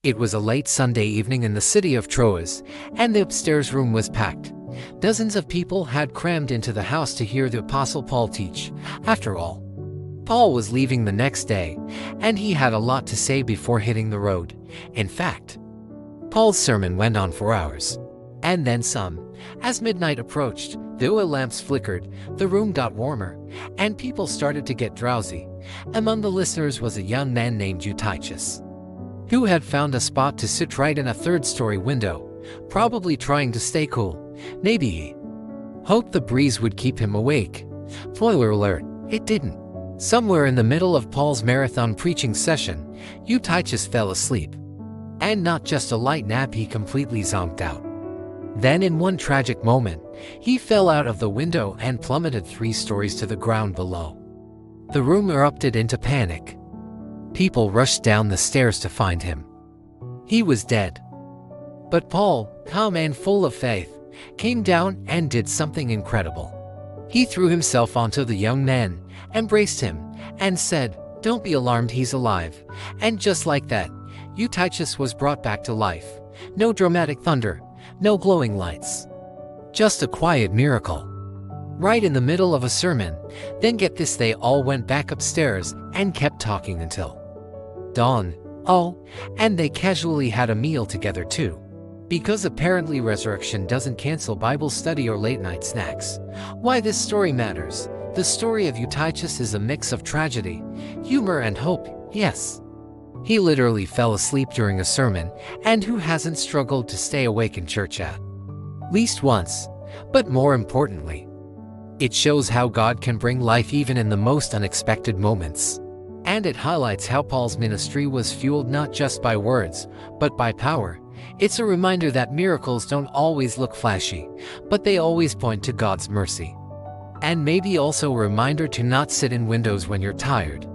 It was a late Sunday evening in the city of Troas, and the upstairs room was packed. Dozens of people had crammed into the house to hear the Apostle Paul teach. After all, Paul was leaving the next day, and he had a lot to say before hitting the road. In fact, Paul's sermon went on for hours, and then some. As midnight approached, the oil lamps flickered, the room got warmer, and people started to get drowsy. Among the listeners was a young man named Eutychus, who had found a spot to sit right in a third-story window, probably trying to stay cool. Maybe he hoped the breeze would keep him awake. Spoiler alert, it didn't. Somewhere in the middle of Paul's marathon preaching session, Eutychus fell asleep. And not just a light nap, he completely zonked out. Then in one tragic moment, he fell out of the window and plummeted 3 stories to the ground below. The room erupted into panic. People rushed down the stairs to find him. He was dead. But Paul, calm and full of faith, came down and did something incredible. He threw himself onto the young man, embraced him, and said, "Don't be alarmed, he's alive." And just like that, Eutychus was brought back to life. No dramatic thunder, no glowing lights. Just a quiet miracle. Right in the middle of a sermon. Then get this, they all went back upstairs and kept talking until dawn. Oh, and they casually had a meal together too. Because apparently resurrection doesn't cancel Bible study or late-night snacks. Why this story matters. The story of Eutychus is a mix of tragedy, humor, and hope. Yes, he literally fell asleep during a sermon, and who hasn't struggled to stay awake in church at least once? But more importantly, it shows how God can bring life even in the most unexpected moments. And it highlights how Paul's ministry was fueled not just by words, but by power. It's a reminder that miracles don't always look flashy, but they always point to God's mercy. And maybe also a reminder to not sit in windows when you're tired.